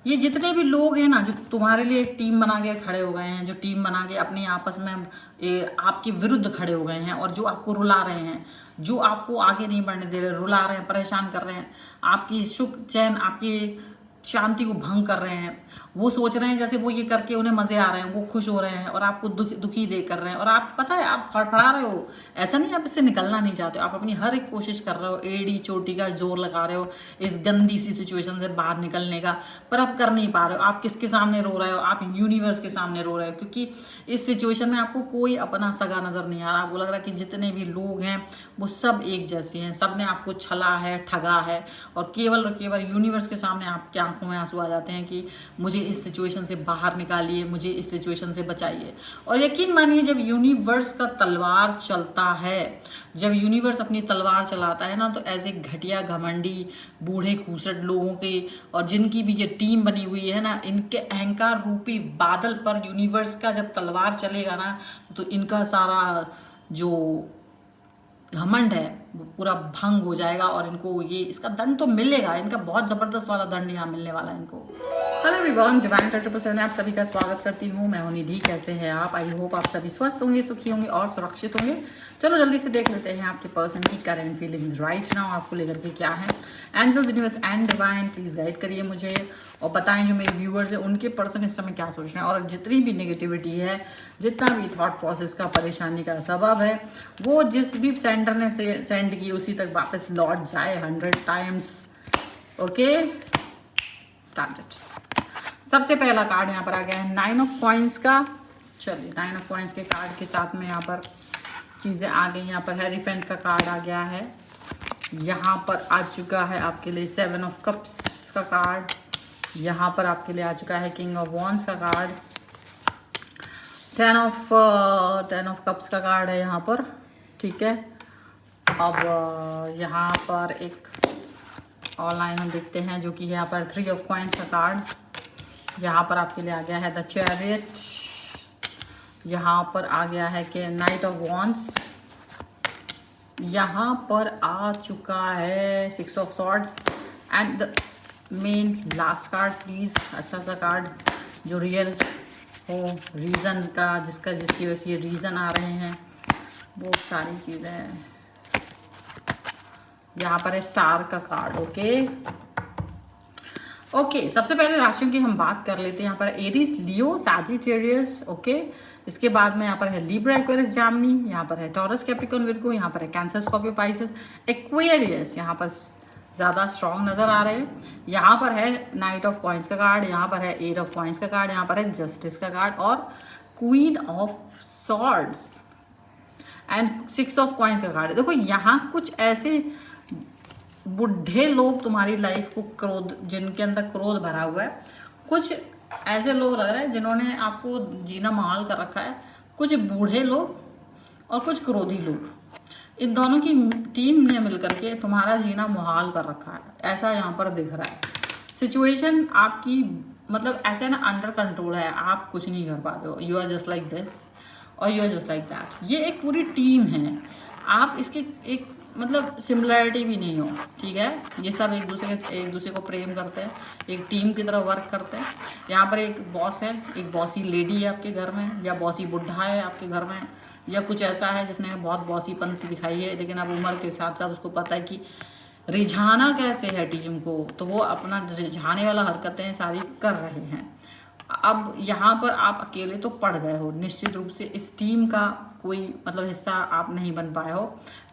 ये जितने भी लोग हैं ना, जो तुम्हारे लिए एक टीम बना के खड़े हो गए हैं, जो टीम बना के अपनी आपस में आपके विरुद्ध खड़े हो गए हैं, और जो आपको रुला रहे हैं, जो आपको आगे नहीं बढ़ने दे रहे, रुला रहे हैं, परेशान कर रहे हैं, आपकी सुख चैन, आपकी शांति को भंग कर रहे हैं, वो सोच रहे हैं जैसे वो ये करके उन्हें मजे आ रहे हैं, वो खुश हो रहे हैं, और आपको दुखी दे कर रहे हैं, और आप पता है आप फड़फड़ा रहे हो। ऐसा नहीं आप इससे निकलना नहीं चाहते हो, आप अपनी हर एक कोशिश कर रहे हो, एड़ी चोटी का जोर लगा रहे हो इस गंदी सी सिचुएशन से बाहर निकलने का, पर आप कर नहीं पा रहे हो। आप किसके सामने रो रहे हो? आप यूनिवर्स के सामने रो रहे हो, क्योंकि इस सिचुएशन में आपको कोई अपना सगा नजर नहीं आ रहा। आपको लग रहा है कि जितने भी लोग हैं वो सब एक जैसे हैं, सब ने आपको छला है, ठगा है, और केवल यूनिवर्स के सामने आपकी आंखों में आंसू आ जाते हैं कि मुझे इस सिचुएशन से बाहर निकालिए, मुझे इस सिचुएशन से बचाइए। और यकीन मानिए, जब यूनिवर्स का तलवार चलता है, जब यूनिवर्स अपनी तलवार चलाता है ना, तो ऐसे घटिया घमंडी बूढ़े खूसट लोगों के और जिनकी भी ये टीम बनी हुई है ना, इनके अहंकार रूपी बादल पर यूनिवर्स का जब तलवार चलेगा ना, तो इनका सारा जो घमंड है वो पूरा भंग हो जाएगा, और इनको ये इसका दंड तो मिलेगा। इनका बहुत जबरदस्त वाला दंड यहाँ मिलने वाला है इनको। हेलो एवरीवन, डिवाइन 777 में आप सभी का स्वागत करती हूँ। मैं हूं निधि। कैसे हैं आप? आई होप आप सभी स्वस्थ होंगे, सुखी होंगे और सुरक्षित होंगे। चलो जल्दी से देख लेते हैं आपके पर्सन की करेंट फीलिंग्स राइट नाउ, आपको लेकर के क्या है। Angels, universe and divine, please guide करिए मुझे और बताएं जो मेरे व्यूअर्स हैं उनके पर्सन इस समय क्या सोच रहे हैं, और जितनी भी नेगेटिविटी है, जितना भी थॉट प्रोसेस का परेशानी का सबब है, वो जिस भी सेंटर ने सेंड की उसी तक वापस लौट जाए 100 टाइम्स। Okay, started. सबसे पहला कार्ड यहाँ पर आ गया है 9 ऑफ कॉइंस का। चलिए 9 ऑफ कॉइंस के कार्ड के साथ में यहाँ पर चीज़ें आ गई। यहाँ पर हेरीफेंट का कार्ड आ गया है। यहाँ पर आ चुका है आपके लिए 7 ऑफ कप्स का कार्ड। यहाँ पर आपके लिए आ चुका है किंग ऑफ वॉन्ड्स का कार्ड। 10 ऑफ कप्स का कार्ड है यहाँ पर, ठीक है। अब यहाँ पर एक और लाइन हम देखते हैं जो कि यहाँ पर 3 ऑफ कॉइंस का कार्ड। यहाँ पर आपके लिए आ गया है द चैरियट। यहाँ पर आ गया है कि नाइट ऑफ वॉन्ड्स। यहाँ पर आ चुका है 6 of swords and the main last card please, अच्छा सा कार्ड जो रियल हो, रीज़न का, जिसकी वजह से ये रीज़न आ रहे हैं, वो सारी चीज़ें। यहाँ पर है स्टार का कार्ड। ओके, सबसे पहले राशियों की हम बात कर लेते हैं। यहाँ पर एरीज, लियो, सैजिटेरियस। ओके, इसके बाद में यहाँ पर है लिब्रा, एक्वेरियस, जामिनी। यहाँ पर है टॉरस, कैप्रिकॉर्न, विर्गो। यहाँ पर है कैंसर, स्कॉर्पियो, पाइसेस, एक्वेरियस। यहाँ पर ज़्यादा स्ट्रॉन्ग नज़र आ रहे हैं। यहाँ पर है नाइट ऑफ कॉइंस का कार्ड। यहाँ पर है 8 ऑफ कॉइंस का कार्ड। यहाँ पर है जस्टिस का कार्ड और queen of swords and 6 of coins का कार्ड। देखो यहाँ कुछ ऐसे बुढ़े लोग तुम्हारी लाइफ को क्रोध, जिनके अंदर क्रोध भरा हुआ है, कुछ ऐसे लोग लग रहे हैं जिन्होंने आपको जीना मुहाल कर रखा है। कुछ बूढ़े लोग और कुछ क्रोधी लोग, इन दोनों की टीम ने मिलकर के तुम्हारा जीना मुहाल कर रखा है, ऐसा यहाँ पर दिख रहा है। सिचुएशन आपकी मतलब ऐसे ना अंडर कंट्रोल है, आप कुछ नहीं कर पाते हो। You are just like this और you are just like that. ये एक पूरी टीम है, आप इसके एक मतलब सिमिलरिटी भी नहीं हो, ठीक है। ये सब एक दूसरे को प्रेम करते हैं, एक टीम की तरह वर्क करते हैं। यहाँ पर एक बॉस है, एक बॉसी लेडी है आपके घर में, या बॉसी बुढ़ा है आपके घर में, या कुछ ऐसा है जिसने बहुत बॉसीपंती दिखाई है, लेकिन अब उम्र के साथ साथ उसको पता है कि रिझाना कैसे है टीम को, तो वो अपना रिझाने वाला हरकतें सारी कर रहे हैं। अब यहाँ पर आप अकेले तो पड़ गए हो, निश्चित रूप से इस टीम का कोई मतलब हिस्सा आप नहीं बन पाए हो,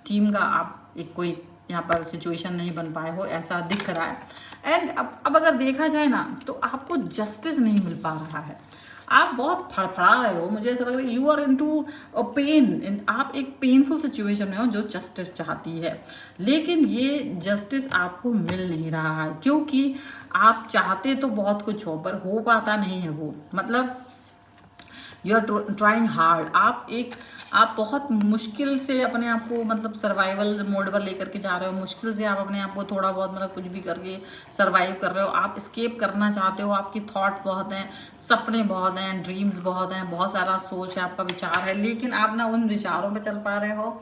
टीम का आप एक कोई यहाँ पर सिचुएशन नहीं बन पाए हो, ऐसा दिख रहा है। एंड अब अगर देखा जाए ना, तो आपको जस्टिस नहीं मिल पा रहा है, आप बहुत फड़फड़ा रहे हो। मुझे ऐसा लग रहा है यू आर इनटू पेन, आप एक पेनफुल सिचुएशन में हो जो जस्टिस चाहती है, लेकिन ये जस्टिस आपको मिल नहीं रहा है, क्योंकि आप चाहते तो बहुत कुछ हो पर हो पाता नहीं है वो। मतलब यू आर ट्राइंग हार्ड, आप बहुत मुश्किल से अपने आप को मतलब सर्वाइवल मोड पर लेकर के जा रहे हो। मुश्किल से आप अपने आप को थोड़ा बहुत मतलब कुछ भी करके सर्वाइव कर रहे हो। आप स्केप करना चाहते हो, आपकी थॉट बहुत हैं, सपने बहुत हैं, ड्रीम्स बहुत हैं, बहुत सारा सोच है, आपका विचार है, लेकिन आप ना उन विचारों पे चल पा रहे हो,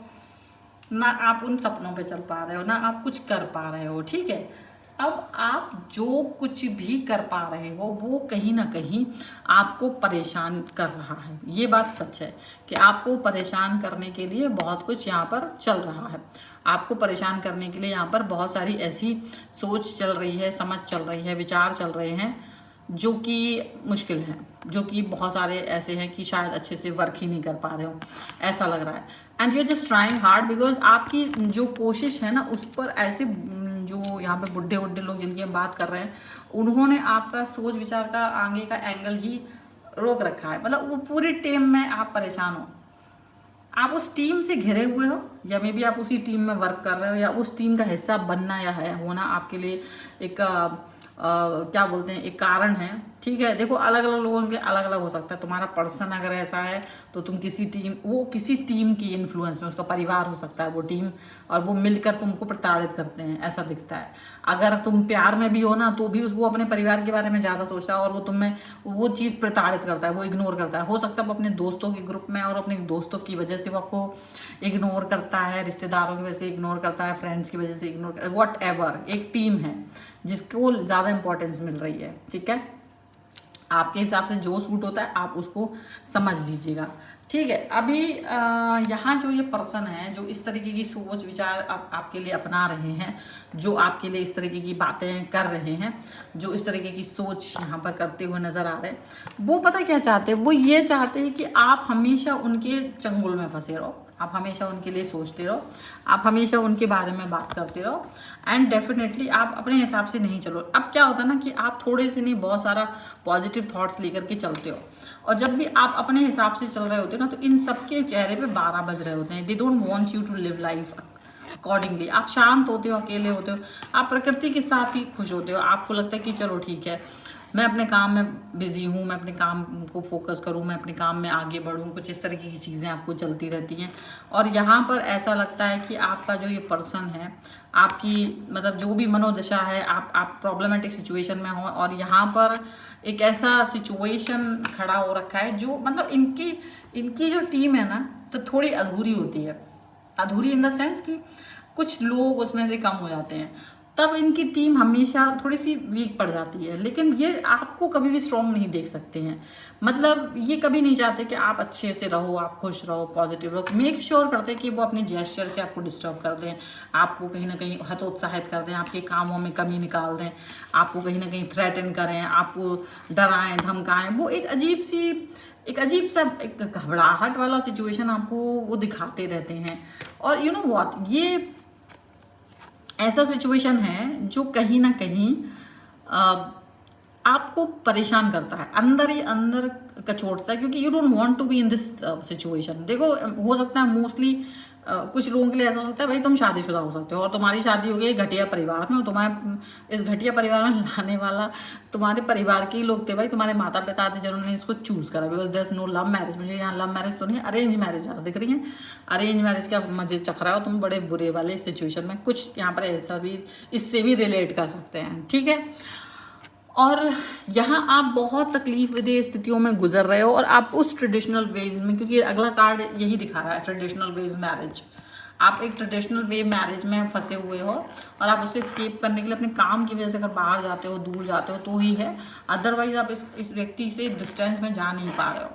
ना आप उन सपनों पे चल पा रहे हो, ना आप कुछ कर पा रहे हो, ठीक है। अब आप जो कुछ भी कर पा रहे हो वो कहीं ना कहीं आपको परेशान कर रहा है। ये बात सच है कि आपको परेशान करने के लिए बहुत कुछ यहाँ पर चल रहा है। आपको परेशान करने के लिए यहाँ पर बहुत सारी ऐसी सोच चल रही है, समझ चल रही है, विचार चल रहे हैं जो कि मुश्किल है, जो कि बहुत सारे ऐसे हैं कि शायद अच्छे से वर्क ही नहीं कर पा रहे हो, ऐसा लग रहा है। And you are just trying hard because आपकी जो कोशिश है ना उस पर ऐसे जो यहाँ पे बुढ़े बुढ़े लोग जिनकी हम बात कर रहे हैं उन्होंने आपका सोच विचार का आगे का एंगल ही रोक रखा है। मतलब वो पूरी टीम में आप परेशान हो, आप उस टीम से घिरे हुए हो, या मे बी आप उसी टीम में वर्क कर रहे हो, या उस टीम का हिस्सा बनना या है होना आपके लिए एक क्या बोलते हैं, एक कारण है। ठीक है, देखो अलग अलग लोगों के अलग अलग हो सकता है। तुम्हारा पर्सन अगर ऐसा है तो तुम किसी टीम की इन्फ्लुएंस में, उसका परिवार हो सकता है वो टीम, और वो मिलकर तुमको प्रताड़ित करते हैं, ऐसा दिखता है। अगर तुम प्यार में भी हो ना तो भी वो अपने परिवार के बारे में ज़्यादा सोचता है और वो तुम्हें वो चीज़ प्रताड़ित करता है, वो इग्नोर करता है। हो सकता है वो अपने दोस्तों के ग्रुप में और अपने दोस्तों की वजह से वो आपको इग्नोर करता है, रिश्तेदारों की वजह से इग्नोर करता है, फ्रेंड्स की वजह से इग्नोर करता है, वॉट एवर। एक टीम है जिसको ज़्यादा इंपॉर्टेंस मिल रही है। ठीक है, आपके हिसाब से जो सूट होता है आप उसको समझ लीजिएगा। ठीक है, अभी यहाँ जो ये पर्सन है जो इस तरीके की सोच विचार आपके लिए अपना रहे हैं, जो आपके लिए इस तरीके की बातें कर रहे हैं, जो इस तरीके की सोच यहाँ पर करते हुए नजर आ रहे हैं, वो पता क्या चाहते हैं? वो ये चाहते हैं कि आप हमेशा उनके चंगुल में फंसे रहो, आप हमेशा उनके लिए सोचते रहो, आप हमेशा उनके बारे में बात करते रहो, एंड डेफिनेटली आप अपने हिसाब से नहीं चलो। अब क्या होता है ना कि आप थोड़े से नहीं बहुत सारा पॉजिटिव थॉट्स लेकर के चलते हो, और जब भी आप अपने हिसाब से चल रहे होते हो ना तो इन सबके चेहरे पे 12 बज रहे होते हैं। They don't want you to live life accordingly. आप शांत होते हो, अकेले होते हो, आप प्रकृति के साथ ही खुश होते हो। आपको लगता है कि चलो ठीक है, मैं अपने काम में बिजी हूँ, मैं अपने काम को फोकस करूँ, मैं अपने काम में आगे बढ़ूँ, कुछ इस तरीके की चीज़ें आपको चलती रहती हैं। और यहाँ पर ऐसा लगता है कि आपका जो ये पर्सन है, आपकी मतलब जो भी मनोदशा है, आप प्रॉब्लमेटिक सिचुएशन में हो, और यहाँ पर एक ऐसा सिचुएशन खड़ा हो रखा है जो मतलब इनकी जो टीम है ना तो थोड़ी अधूरी होती है। अधूरी इन द सेंस कि कुछ लोग उसमें से कम हो जाते हैं, तब इनकी टीम हमेशा थोड़ी सी वीक पड़ जाती है। लेकिन ये आपको कभी भी स्ट्रॉन्ग नहीं देख सकते हैं। मतलब ये कभी नहीं चाहते कि आप अच्छे से रहो, आप खुश रहो, पॉजिटिव रहो। मेक श्योर करते हैं कि वो अपने जेस्चर से आपको डिस्टर्ब कर दें, आपको कहीं ना कहीं हतोत्साहित कर दें, आपके कामों में कमी निकाल दें, आपको कहीं ना कहीं थ्रेटन करें, आपको डराएं धमकाएं। वो एक अजीब सा एक घबराहट वाला सिचुएशन आपको वो दिखाते रहते हैं। और यू नो व्हाट, ये ऐसा सिचुएशन है जो कहीं ना कहीं आपको परेशान करता है, अंदर ही अंदर कचोटता है, क्योंकि you don't want to be in this situation. देखो हो सकता है मोस्टली कुछ लोगों के लिए ऐसा हो सकता है, भाई तुम शादीशुदा हो सकते हो और तुम्हारी शादी हो गई घटिया परिवार में, और तुम्हारे इस घटिया परिवार में लाने वाला तुम्हारे परिवार के ही लोग थे, भाई तुम्हारे माता पिता थे जिन्होंने इसको चूज करा, because there is no love marriage. मुझे यहाँ लव मैरिज तो नहीं, अरेंज मैरिज ज़्यादा दिख रही है। अरेंज मैरिज का मजे चख रहा हो तुम बड़े बुरे वाले सिचुएशन में, कुछ यहाँ पर ऐसा भी इससे भी रिलेट कर सकते हैं। ठीक है, और यहाँ आप बहुत तकलीफ विदेह स्थितियों में गुजर रहे हो, और आप उस ट्रेडिशनल वेज में, क्योंकि अगला कार्ड यही दिखा रहा है, ट्रेडिशनल वेज मैरिज। आप एक ट्रेडिशनल वे मैरिज में फंसे हुए हो, और आप उससे स्केप करने के लिए अपने काम की वजह से अगर बाहर जाते हो, दूर जाते हो तो ही है, अदरवाइज आप इस व्यक्ति से डिस्टेंस में जा नहीं पा रहे हो।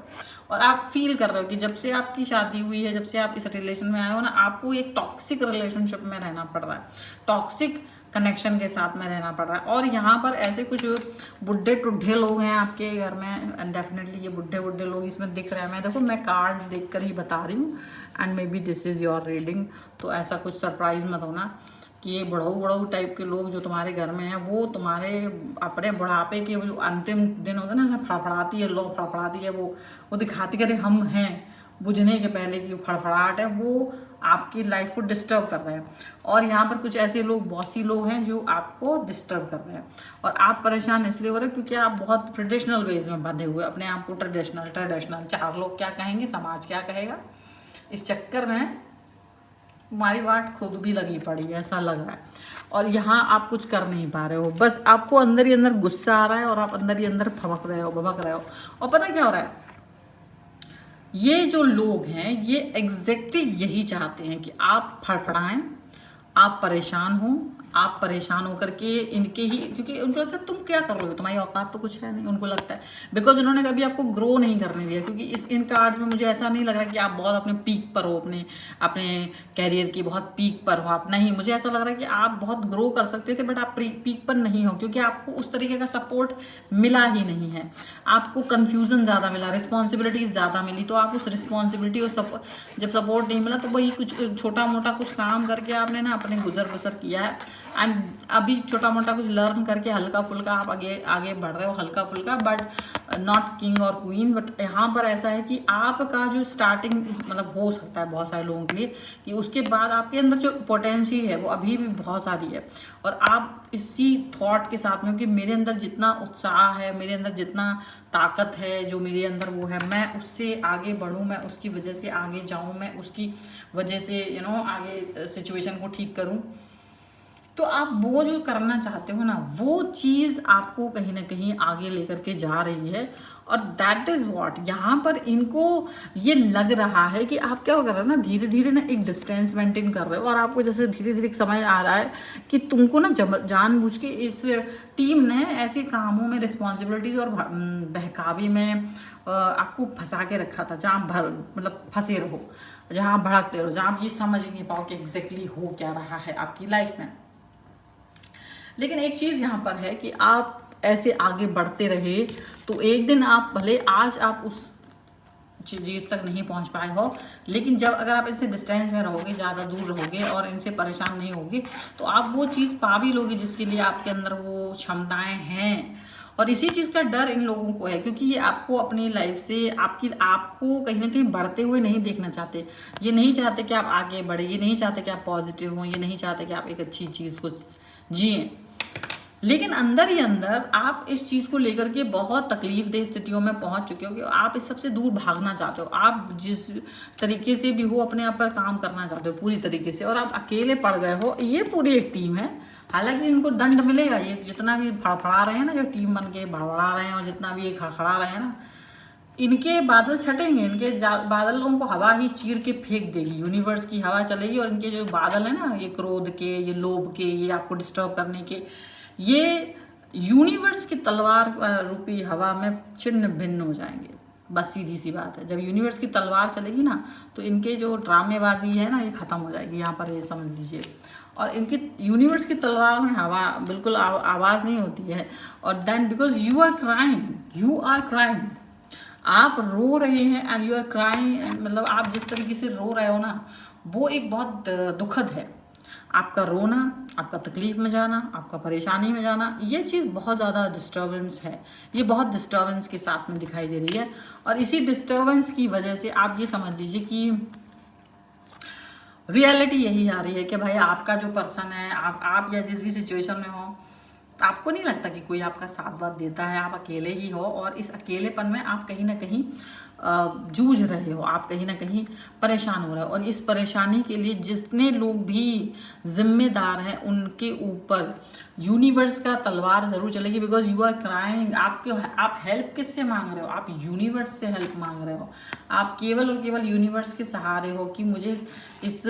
और आप फील कर रहे हो कि जब से आपकी शादी हुई है, जब से आप इस रिलेशन में आए हो ना, आपको एक टॉक्सिक रिलेशनशिप में रहना पड़ रहा है, टॉक्सिक कनेक्शन के साथ में रहना पड़ रहा है। और यहाँ पर ऐसे कुछ बुढ़े टुड्ढे लोग हैं आपके घर में, एंड डेफिनेटली ये बुढ़े लोग इसमें दिख रहे हैं। मैं देखो, मैं कार्ड देख कर ही बता रही हूँ, and may be this is your reading. तो ऐसा कुछ सरप्राइज मत होना कि ये बड़ऊ टाइप के लोग जो तुम्हारे घर में हैं, वो तुम्हारे अपने बुढ़ापे के जो अंतिम दिन होते हैं ना, फड़फड़ाती है लो, फड़फड़ाती है, वो दिखाती है हम हैं, बुझने के पहले की फड़फड़ाहट है, वो आपकी लाइफ को डिस्टर्ब कर रहे हैं। और यहाँ पर कुछ ऐसे लोग, बॉसी लोग हैं जो आपको डिस्टर्ब कर रहे हैं, और आप परेशान इसलिए हो रहे हैं क्योंकि आप बहुत ट्रेडिशनल वेज में बंधे हुए, अपने आप को ट्रेडिशनल, चार लोग क्या कहेंगे, समाज क्या कहेगा, इस चक्कर में तुम्हारी वाट खुद भी लगी पड़ी है, ऐसा लग रहा है। और यहाँ आप कुछ कर नहीं पा रहे हो, बस आपको अंदर ही अंदर गुस्सा आ रहा है, और आप अंदर ही अंदर भभक रहे हो। और पता क्या हो रहा है, ये जो लोग हैं ये एग्जैक्टली यही चाहते हैं कि आप फड़फड़ाएं, आप परेशान हो, आप परेशान होकर के इनके ही, क्योंकि उनको लगता है तुम क्या कर रहे हो, तुम्हारी औकात तो कुछ है नहीं, उनको लगता है बिकॉज उन्होंने कभी आपको ग्रो नहीं करने दिया। क्योंकि इन कार्ड में मुझे ऐसा नहीं लग रहा कि आप बहुत अपने पीक पर हो, अपने अपने कैरियर की बहुत पीक पर हो आप, नहीं, मुझे ऐसा लग रहा है कि आप बहुत ग्रो कर सकते थे, बट आप पीक पर नहीं हो, क्योंकि आपको उस तरीके का सपोर्ट मिला ही नहीं है। आपको कन्फ्यूजन ज़्यादा मिला, रिस्पॉन्सिबिलिटीज ज़्यादा मिली, तो आप उस रिस्पॉन्सिबिलिटी और जब सपोर्ट नहीं मिला तो वही कुछ छोटा मोटा कुछ काम करके आपने ना अपने गुजर बसर किया है। एंड अभी छोटा मोटा कुछ लर्न करके हल्का फुल्का आप आगे आगे बढ़ रहे हो, हल्का फुल्का, बट नॉट किंग और क्वीन। बट यहाँ पर ऐसा है कि आपका जो स्टार्टिंग मतलब हो सकता है बहुत सारे लोगों के लिए कि उसके बाद आपके अंदर जो पोटेंशियल है वो अभी भी बहुत सारी है, और आप इसी थॉट के साथ में कि मेरे अंदर जितना उत्साह है, मेरे अंदर जितना ताकत है, जो मेरे अंदर वो है, मैं उससे आगे बढ़ूँ, मैं उसकी वजह से आगे जाऊँ, मैं उसकी वजह से आगे सिचुएशन को ठीक करूँ। तो आप वो जो करना चाहते हो ना, वो चीज़ आपको कहीं ना कहीं आगे लेकर के जा रही है। और दैट इज़ वॉट यहाँ पर इनको ये लग रहा है कि आप क्या कर रहे हो ना, धीरे धीरे ना एक डिस्टेंस मेंटेन कर रहे हो, और आपको जैसे धीरे धीरे समझ आ रहा है कि तुमको ना जानबूझ के इस टीम ने ऐसे कामों में, रिस्पॉन्सिबिलिटीज और बहकावे में आपको फंसा के रखा था, जहाँ मतलब फंसे रहो, जहाँ आप भड़कते रहो, जहाँ आप ये समझ नहीं पाओ कि एग्जैक्टली हो क्या रहा है आपकी लाइफ में। लेकिन एक चीज़ यहाँ पर है कि आप ऐसे आगे बढ़ते रहे तो एक दिन आप, भले आज आप उस चीज़ तक नहीं पहुँच पाए हो, लेकिन जब अगर आप इनसे डिस्टेंस में रहोगे, ज़्यादा दूर रहोगे और इनसे परेशान नहीं होगे, तो आप वो चीज़ पा भी लोगे जिसके लिए आपके अंदर वो क्षमताएं हैं। और इसी चीज़ का डर इन लोगों को है, क्योंकि ये आपको अपनी लाइफ से आपको कहीं ना कहीं बढ़ते हुए नहीं देखना चाहते। ये नहीं चाहते कि आप आगे बढ़े, ये नहीं चाहते कि आप पॉजिटिव हों, ये नहीं चाहते कि आप एक अच्छी चीज़ को जिए। लेकिन अंदर ही अंदर आप इस चीज़ को लेकर के बहुत तकलीफदेह स्थितियों में पहुंच चुके हो कि आप इस सबसे दूर भागना चाहते हो। आप जिस तरीके से भी हो अपने आप पर काम करना चाहते हो पूरी तरीके से, और आप अकेले पड़ गए हो। ये पूरी एक टीम है, हालांकि इनको दंड मिलेगा, ये जितना भी फड़फड़ा रहे हैं ना, जो टीम बन के भड़बड़ा रहे हैं और जितना भी ये खड़खड़ा रहे हैं ना, इनके बादल छटेंगे, इनके बादलों को हवा ही चीर के फेंक देगी, यूनिवर्स की हवा चलेगी, और इनके जो बादल है ना, ये क्रोध के, ये लोभ के, ये आपको डिस्टर्ब करने के, ये यूनिवर्स की तलवार रूपी हवा में छिन्न भिन्न हो जाएंगे। बस सीधी सी बात है, जब यूनिवर्स की तलवार चलेगी ना, तो इनके जो ड्रामेबाजी है ना, ये खत्म हो जाएगी। यहाँ पर ये समझ लीजिए। और इनकी यूनिवर्स की तलवार में हवा बिल्कुल आवाज़ नहीं होती है। और then because you are crying, आप रो रहे हैं एंड यू आर क्राइंग, मतलब आप जिस तरीके से रो रहे हो ना, वो एक बहुत दुखद है। आपका रोना, आपका तकलीफ में जाना, आपका परेशानी में जाना, ये चीज़ बहुत ज़्यादा डिस्टर्बेंस है, ये बहुत डिस्टर्बेंस के साथ में दिखाई दे रही है। और इसी डिस्टर्बेंस की वजह से आप ये समझ लीजिए कि रियलिटी यही आ रही है कि भाई आपका जो पर्सन है, आप या जिस भी सिचुएशन में हो, आपको नहीं लगता कि कोई आपका साथ वाथ देता है, आप अकेले ही हो। और इस अकेलेपन में आप कहीं ना कहीं जूझ रहे हो, आप कहीं ना कहीं परेशान हो रहे हो। और इस परेशानी के लिए जितने लोग भी जिम्मेदार हैं, उनके ऊपर यूनिवर्स का तलवार जरूर चलेगी। बिकॉज यू आर क्राइंग, आप हेल्प किससे मांग रहे हो? आप यूनिवर्स से हेल्प मांग रहे हो। आप केवल और केवल यूनिवर्स के सहारे हो कि मुझे इस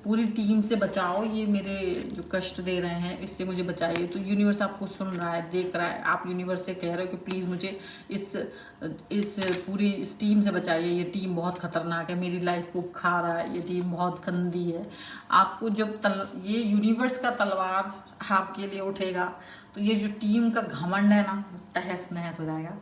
पूरी टीम से बचाओ, ये मेरे जो कष्ट दे रहे हैं इससे मुझे बचाइए। तो यूनिवर्स आपको सुन रहा है, देख रहा है। आप यूनिवर्स से कह रहे हो कि प्लीज़ मुझे इस पूरी इस टीम से बचाइए, ये टीम बहुत खतरनाक है, मेरी लाइफ को खा रहा है, ये टीम बहुत गंदी है। आपको जब ये यूनिवर्स का तलवार आपके लिए उठेगा, तो ये जो टीम का घमंड है ना, तहस नहस हो जाएगा।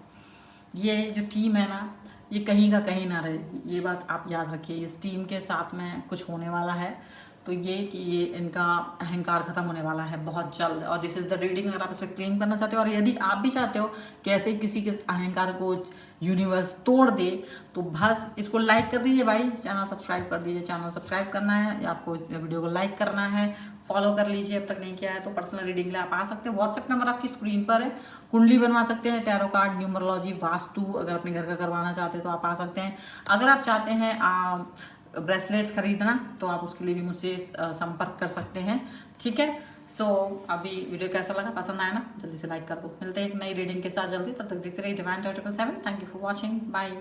ये जो टीम है ना, ये कहीं का कहीं ना रहेगी। ये बात आप याद रखिए। इस टीम के साथ में कुछ होने वाला है, तो ये कि ये इनका अहंकार खत्म होने वाला है बहुत जल्द। और दिस इज़ द रीडिंग। अगर आप इस पर क्लेम करना चाहते हो, और यदि आप भी चाहते हो कि ऐसे किसी के अहंकार को यूनिवर्स तोड़ दे, तो बस इसको लाइक कर दीजिए भाई, चैनल सब्सक्राइब कर दीजिए। चैनल सब्सक्राइब करना है या आपको वीडियो को लाइक करना है, फॉलो कर लीजिए अब तक नहीं किया है तो। पर्सनल रीडिंग के लिए आप आ सकते हैं, व्हाट्सएप नंबर आपकी स्क्रीन पर है। कुंडली बनवा सकते हैं, टैरो कार्ड, न्यूमरोलॉजी, वास्तु अगर अपने घर का करवाना चाहते हैं तो आप आ सकते हैं। अगर आप चाहते हैं ब्रेसलेट्स खरीदना, तो आप उसके लिए भी मुझसे संपर्क कर सकते हैं, ठीक है। सो अभी वीडियो कैसा लगा, पसंद आया ना, जल्दी से लाइक कर दो। मिलते हैं एक नई रीडिंग के साथ जल्दी, तब तक देखते रहिए divine 777। Thank you for watching, bye.